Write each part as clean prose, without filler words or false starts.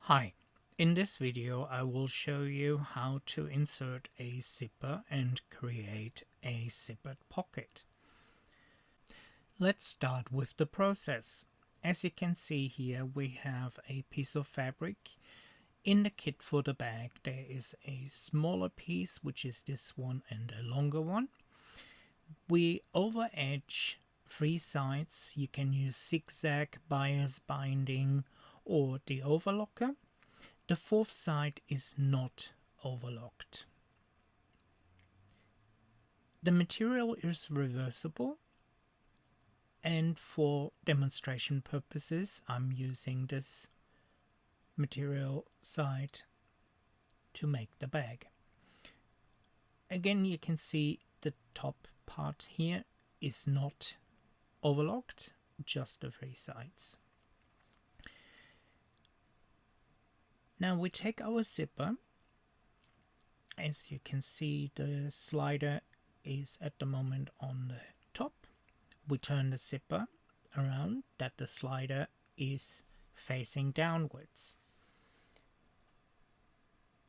Hi, in this video I will show you how to insert a zipper and create a zippered pocket. Let's start with the process. As you can see here, we have a piece of fabric. In the kit for the bag there is a smaller piece, which is this one, and a longer one. We over edge 3 sides. You can use zigzag, bias binding or the overlocker. The 4th side is not overlocked. The material is reversible, and for demonstration purposes I'm using this material side to make the bag. Again, you can see the top part here is not overlocked, just the 3 sides. Now we take our zipper. As you can see, the slider is at the moment on the top. We turn the zipper around that the slider is facing downwards.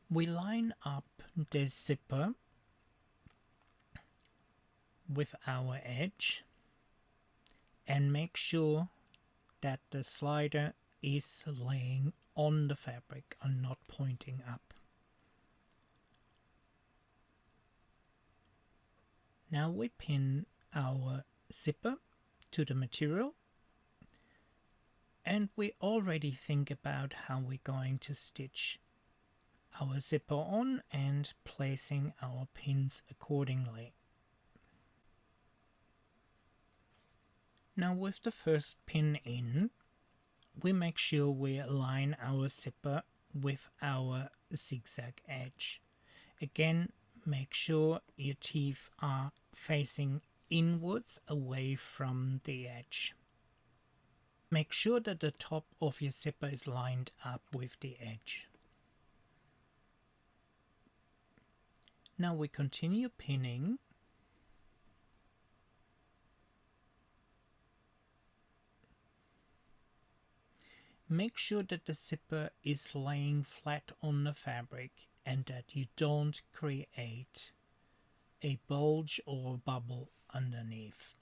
We line up the zipper with our edge and make sure that the slider is laying on the fabric and not pointing up. Now we pin our zipper to the material, and we already think about how we're going to stitch our zipper on and placing our pins accordingly. Now with the first pin in, we make sure we align our zipper with our zigzag edge. Again, make sure your teeth are facing inwards away from the edge. Make sure that the top of your zipper is lined up with the edge. Now we continue pinning. Make sure that the zipper is laying flat on the fabric and that you don't create a bulge or bubble underneath.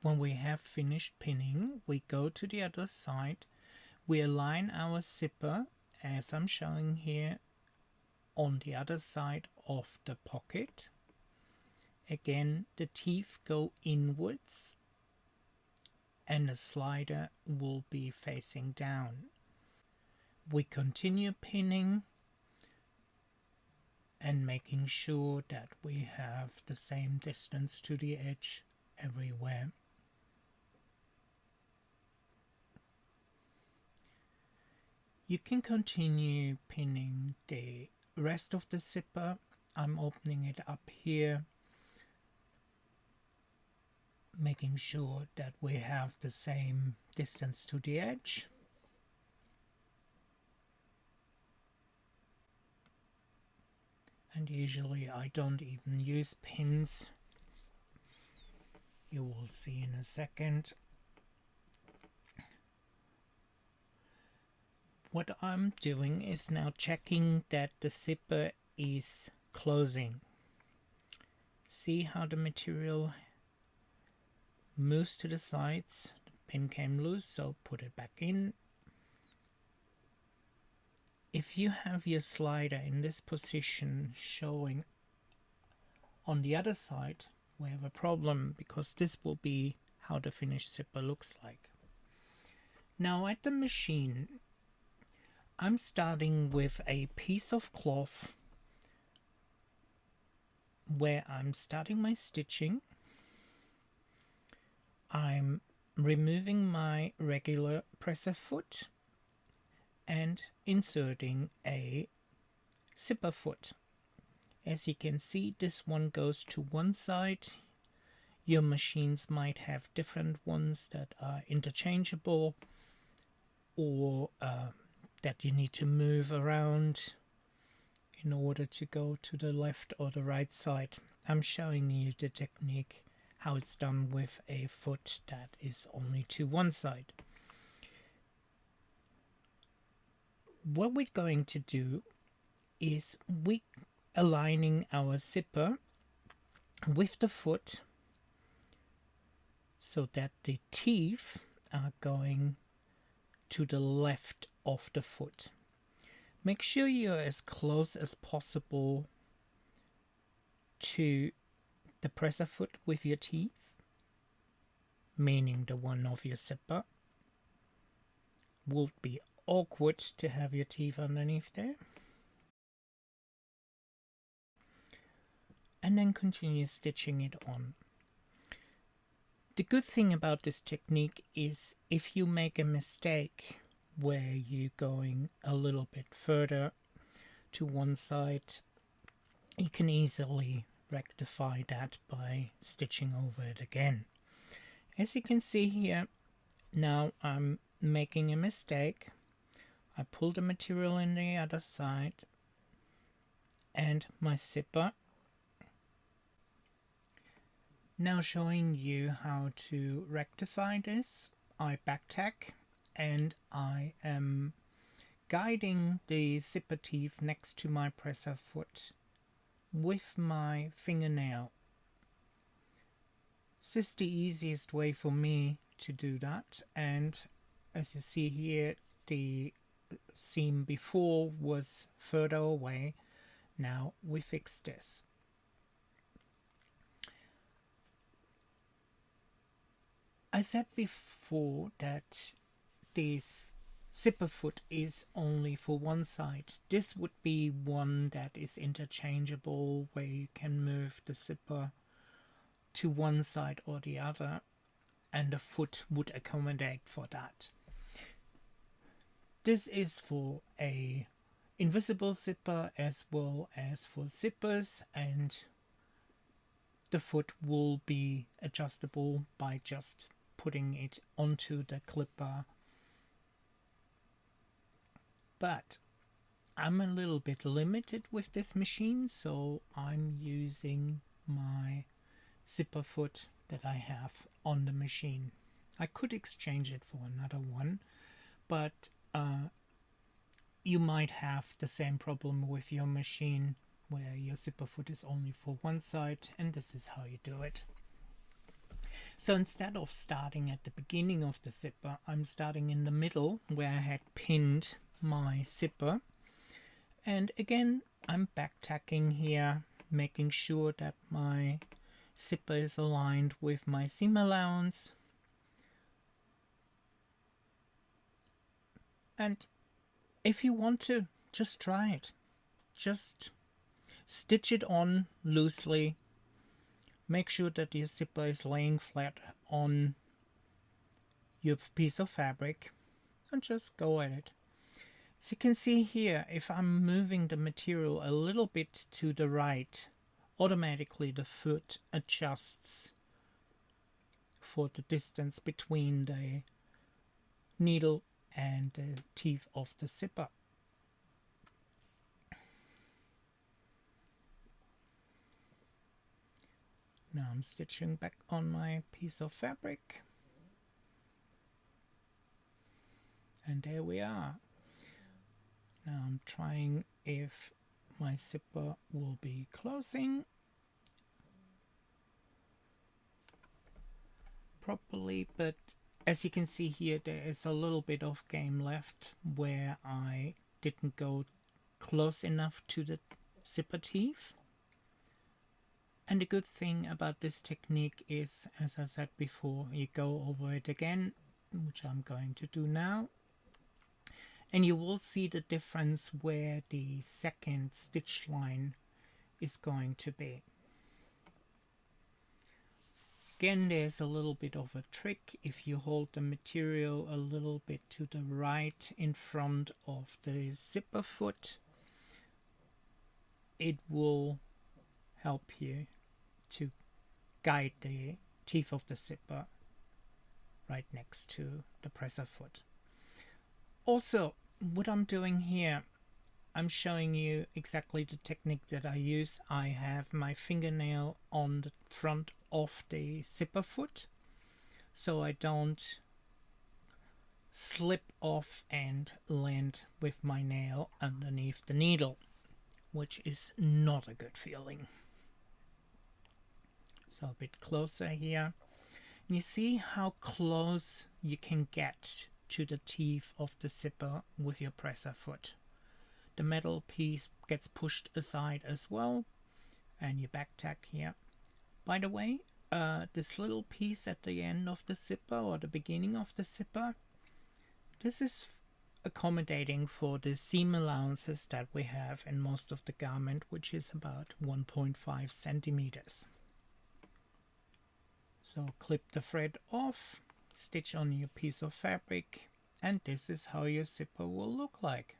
When we have finished pinning, we go to the other side. We align our zipper, as I'm showing here, on the other side of the pocket. Again, the teeth go inwards and the slider will be facing down. We continue pinning and making sure that we have the same distance to the edge everywhere. You can continue pinning the rest of the zipper. I'm opening it up here, making sure that we have the same distance to the edge. And usually I don't even use pins. You will see in a second. What I'm doing is now checking that the zipper is closing. See how the material moves to the sides. The pin came loose, so put it back in. If you have your slider in this position showing on the other side, we have a problem, because this will be how the finished zipper looks like. Now at the machine, I'm starting with a piece of cloth where I'm starting my stitching. I'm removing my regular presser foot and inserting a zipper foot. As you can see, this one goes to one side. Your machines might have different ones that are interchangeable, or that you need to move around in order to go to the left or the right side. I'm showing you the technique, how it's done with a foot that is only to one side. what we're going to do is we aligning our zipper with the foot so that the teeth are going to the left of the foot. Make sure you're as close as possible to the presser foot with your teeth, meaning the one of your zipper. Would be awkward to have your teeth underneath there. And then continue stitching it on. The good thing about this technique is if you make a mistake where you're going a little bit further to one side, you can easily rectify that by stitching over it again. As you can see here, now I'm making a mistake. I pull the material in the other side and my zipper. Now showing you how to rectify this, I backtack and I am guiding the zipper teeth next to my presser foot with my fingernail. This is the easiest way for me to do that, and as you see here, the seam before was further away. Now we fix this. I said before that this zipper foot is only for one side. This would be one that is interchangeable, where you can move the zipper to one side or the other, and the foot would accommodate for that. This is for a invisible zipper as well as for zippers, and the foot will be adjustable by just putting it onto the clipper. But I'm a little bit limited with this machine, so I'm using my zipper foot that I have on the machine. I could exchange it for another one, but you might have the same problem with your machine where your zipper foot is only for one side, and this is how you do it. So instead of starting at the beginning of the zipper, I'm starting in the middle where I had pinned my zipper, and again I'm backtacking here, making sure that my zipper is aligned with my seam allowance. And if you want to, just try it. Just stitch it on loosely. Make sure that your zipper is laying flat on your piece of fabric and just go at it. As you can see here, if I'm moving the material a little bit to the right, automatically the foot adjusts for the distance between the needle and the teeth of the zipper. Now I'm stitching back on my piece of fabric, and there we are. Now I'm trying if my zipper will be closing properly, but as you can see here, there is a little bit of game left where I didn't go close enough to the zipper teeth. And the good thing about this technique is, as I said before, you go over it again, which I'm going to do now, and you will see the difference where the second stitch line is going to be. Again, there's a little bit of a trick. If you hold the material a little bit to the right in front of the zipper foot, it will help you to guide the teeth of the zipper right next to the presser foot. Also, what I'm doing here, I'm showing you exactly the technique that I use. I have my fingernail on the front of the zipper foot, so I don't slip off and land with my nail underneath the needle, which is not a good feeling. So a bit closer here. And you see how close you can get to the teeth of the zipper with your presser foot. The metal piece gets pushed aside as well, and you back tack here. By the way, this little piece at the end of the zipper, or the beginning of the zipper, this is accommodating for the seam allowances that we have in most of the garment, which is about 1.5 centimeters. So clip the thread off, stitch on your piece of fabric, and this is how your zipper will look like.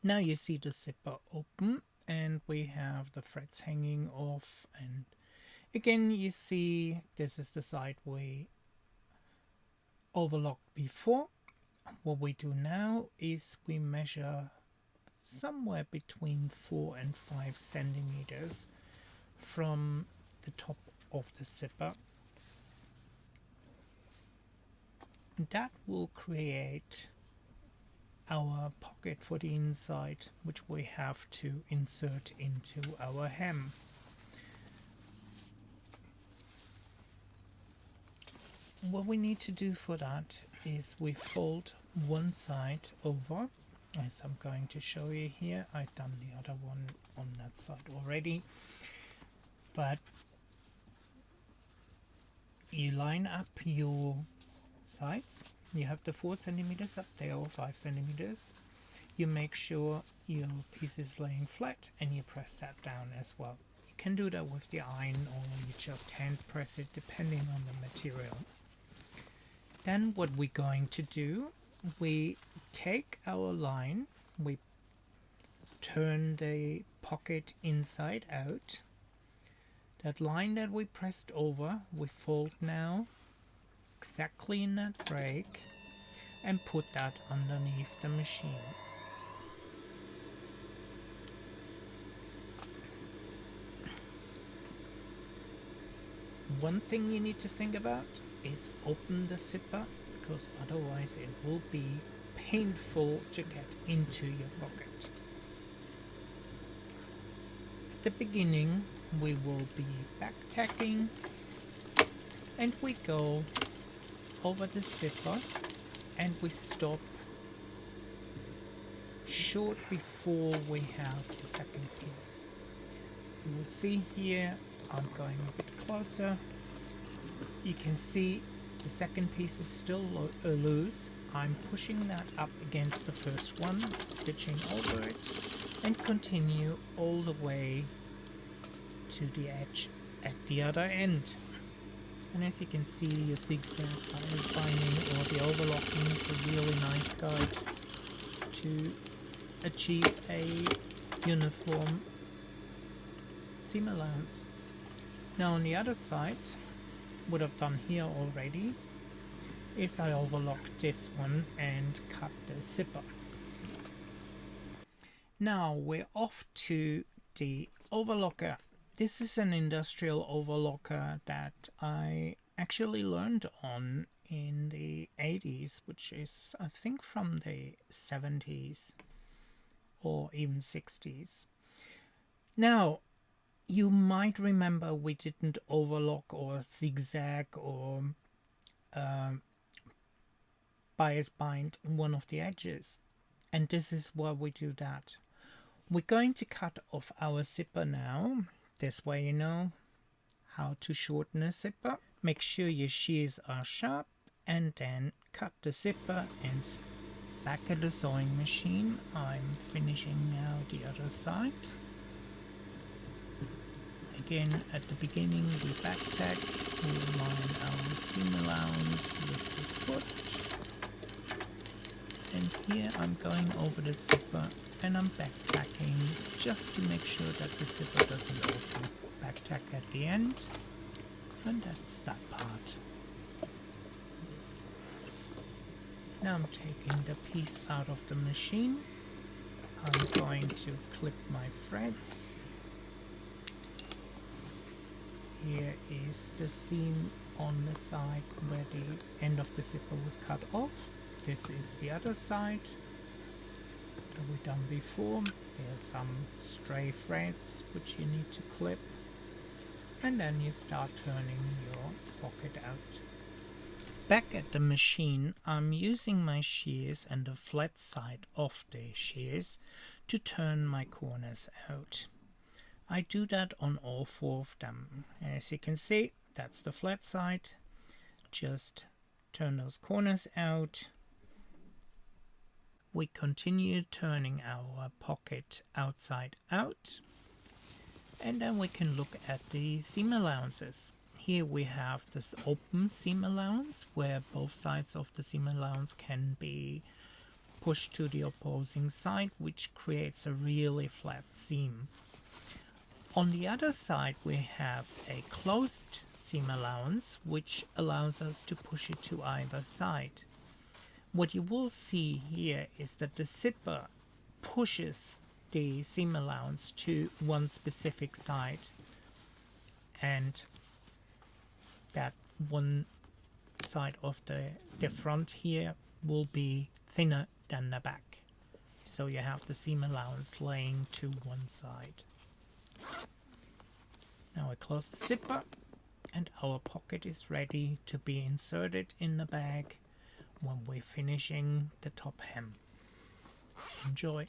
Now you see the zipper open and we have the threads hanging off, and again you see this is the side we overlocked before. What we do now is we measure somewhere between 4 and 5 centimeters from the top of the zipper. That will create our pocket for the inside, which we have to insert into our hem. What we need to do for that is we fold one side over, as I'm going to show you here. I've done the other one on that side already, but you line up your sides. You have the 4 centimeters up there, or 5 centimeters. You make sure your piece is laying flat and you press that down as well. You can do that with the iron, or you just hand press it depending on the material. Then what we're going to do, we take our line, we turn the pocket inside out. That line that we pressed over, we fold now exactly in that break and put that underneath the machine. One thing you need to think about is open the zipper, because otherwise it will be painful to get into your pocket. At the beginning we will be back tacking, and we go over the zipper and we stop short before we have the second piece. You will see here, I'm going a bit closer. You can see the second piece is still loose. I'm pushing that up against the first one, stitching over it, and continue all the way to the edge at the other end. And as you can see, your zigzag binding or the overlocking is a really nice guide to achieve a uniform seam allowance. Now on the other side, what I've done here already is I overlocked this one and cut the zipper. Now we're off to the overlocker. This is an industrial overlocker that I actually learned on in the 80s, which is I think from the 70s or even 60s. Now, you might remember we didn't overlock or zigzag or bias bind one of the edges, and this is why we do that. We're going to cut off our zipper now. This way you know how to shorten a zipper. Make sure your shears are sharp, and then cut the zipper and back at the sewing machine. I'm finishing now the other side. Again, at the beginning we back tack, we line our seam allowance with the foot. And here I'm going over the zipper and I'm back tacking just to make sure that the zipper doesn't open. Back tack at the end, and that's that part. Now I'm taking the piece out of the machine. I'm going to clip my threads here is the seam on the side where the end of the zipper was cut off. This is the other side that we done before. There are some stray threads which you need to clip, and then you start turning your pocket out. Back at the machine, I'm using my shears and the flat side of the shears to turn my corners out. I do that on all 4 of them. As you can see, that's the flat side. Just turn those corners out. We continue turning our pocket outside out, and then we can look at the seam allowances. Here we have this open seam allowance where both sides of the seam allowance can be pushed to the opposing side, which creates a really flat seam. On the other side we have a closed seam allowance, which allows us to push it to either side. What you will see here is that the zipper pushes the seam allowance to one specific side, and that one side of the front here will be thinner than the back. So you have the seam allowance laying to one side. Now I close the zipper and our pocket is ready to be inserted in the bag when we're finishing the top hem. Enjoy!